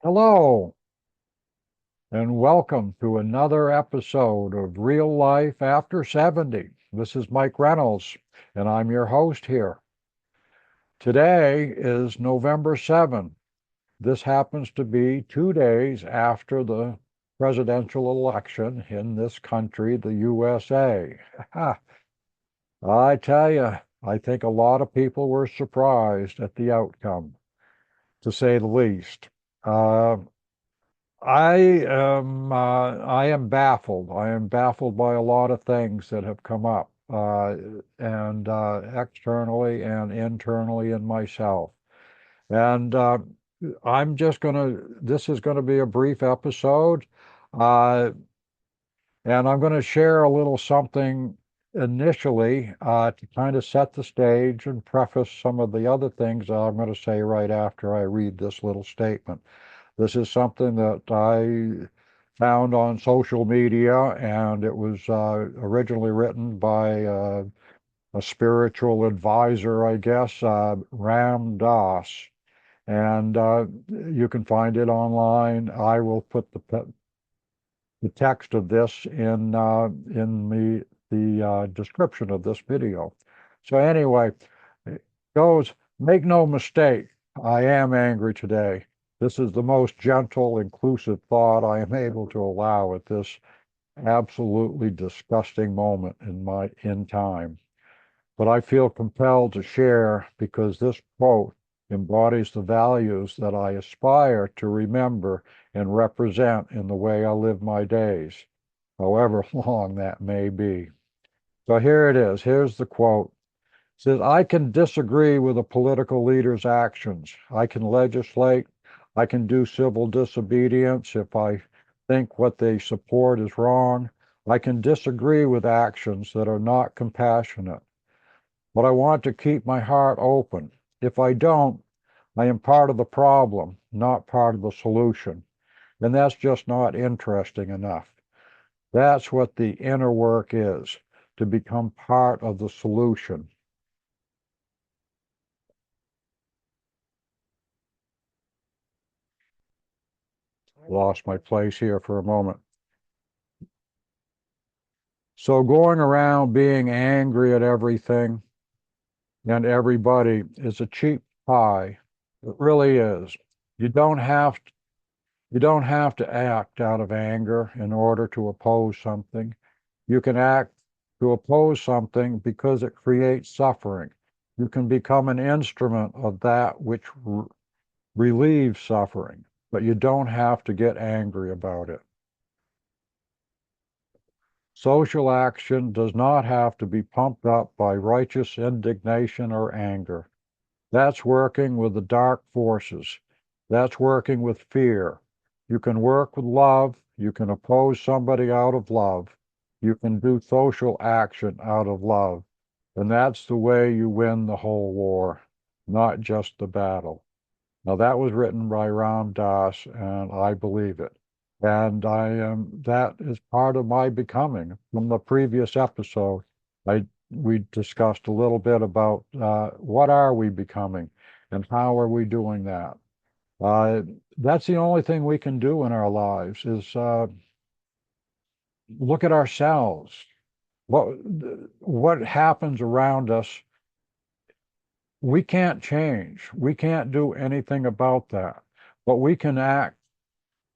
Hello, and welcome to another episode of Real Life After 70. This is Mike Reynolds, and I'm your host here. Today is November 7th. This happens to be 2 days after the presidential election in this country, the USA. I tell you, I think a lot of people were surprised at the outcome, to say the least. Uh, I am baffled. I am baffled by a lot of things that have come up, and externally and internally in myself. And this is gonna be a brief episode, uh, and I'm gonna share a little something initially to kind of set the stage and preface some of the other things that I'm going to say right after I read this little statement. This is something that I found on social media, and it was originally written by a spiritual advisor, I guess, Ram Dass. And you can find it online. I will put the text of this in the description of this video. So anyway, it goes, make no mistake, I am angry today. This is the most gentle, inclusive thought I am able to allow at this absolutely disgusting moment in time. But I feel compelled to share because this quote embodies the values that I aspire to remember and represent in the way I live my days, however long that may be. So here it is. Here's the quote. It says, I can disagree with a political leader's actions. I can legislate. I can do civil disobedience if I think what they support is wrong. I can disagree with actions that are not compassionate. But I want to keep my heart open. If I don't, I am part of the problem, not part of the solution. And that's just not interesting enough. That's what the inner work is, to become part of the solution. Lost my place here for a moment. So going around being angry at everything and everybody is a cheap pie. It really is. You don't have to, you don't have to act out of anger in order to oppose something. You can act to oppose something because it creates suffering. You can become an instrument of that which relieves suffering, but you don't have to get angry about it. Social action does not have to be pumped up by righteous indignation or anger. That's working with the dark forces. That's working with fear. You can work with love. You can oppose somebody out of love. You can do social action out of love. And that's the way you win the whole war, not just the battle. Now, that was written by Ram Dass, and I believe it. And that is part of my becoming. From the previous episode, we discussed a little bit about what are we becoming and how are we doing that. Uh, that's the only thing we can do in our lives is look at ourselves. What what happens around us, we can't change. We can't do anything about that. But we can act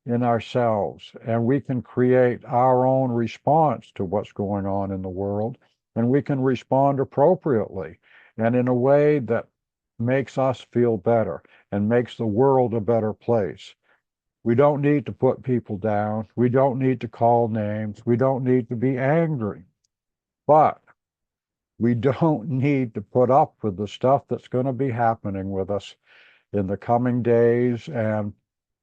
in ourselves and we can create our own response to what's going on in the world, and we can respond appropriately and in a way that makes us feel better and makes the world a better place. We don't need to put people down. We don't need to call names. We don't need to be angry. But we don't need to put up with the stuff that's going to be happening with us in the coming days and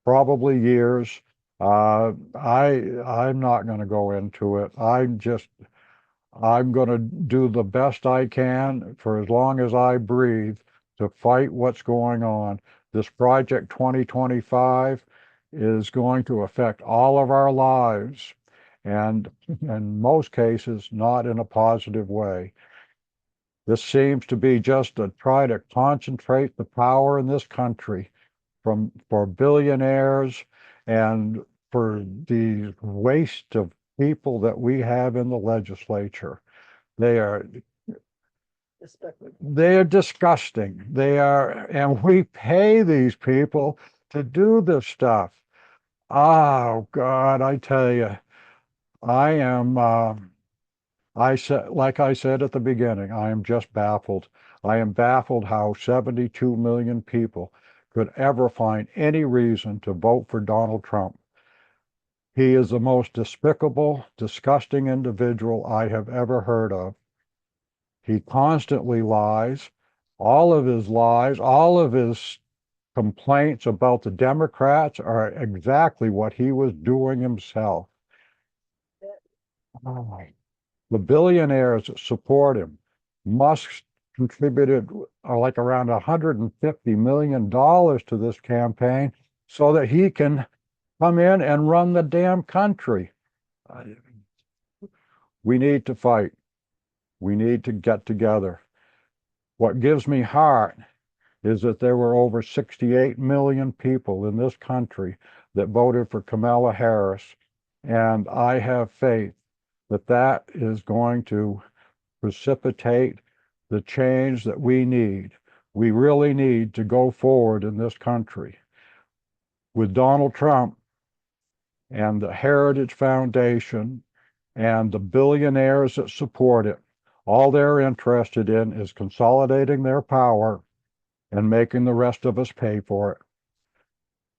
probably years. I'm not going to go into it. I'm going to do the best I can for as long as I breathe to fight what's going on. This Project 2025 is going to affect all of our lives, and in most cases, not in a positive way. This seems to be just to try to concentrate the power in this country for billionaires and for the waste of people that we have in the legislature. They are they are disgusting. They are, and we pay these people to do this stuff. Oh God, I tell you, I am. I said, like I said at the beginning, I am just baffled. I am baffled how 72 million people could ever find any reason to vote for Donald Trump. He is the most despicable, disgusting individual I have ever heard of. He constantly lies. All of his lies, all of his complaints about the Democrats are exactly what he was doing himself. Oh, the billionaires that support him. Musk contributed like around $150 million to this campaign so that he can come in and run the damn country. We need to fight. We need to get together. What gives me heart is that there were over 68 million people in this country that voted for Kamala Harris. And I have faith that that is going to precipitate the change that we need. We really need to go forward in this country. With Donald Trump and the Heritage Foundation and the billionaires that support it, all they're interested in is consolidating their power and making the rest of us pay for it.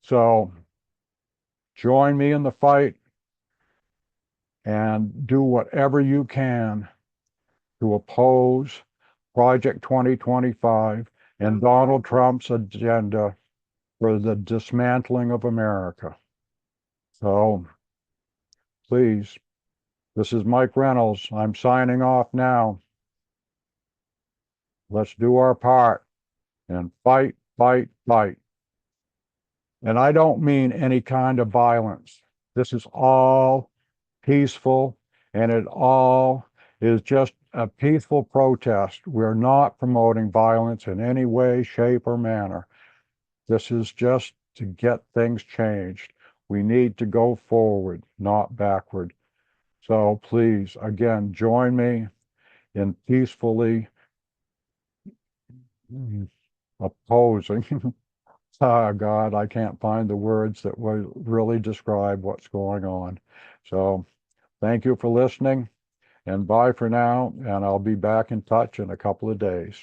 So join me in the fight and do whatever you can to oppose Project 2025 and Donald Trump's agenda for the dismantling of America. So please, this is Mike Reynolds. I'm signing off now. Let's do our part and fight, fight, fight. And I don't mean any kind of violence. This is all peaceful, and it all is just a peaceful protest. We're not promoting violence in any way, shape, or manner. This is just to get things changed. We need to go forward, not backward. So please, again, join me in peacefully opposing. Oh God, I can't find the words that will really describe what's going on. So thank you for listening, and bye for now, and I'll be back in touch in a couple of days.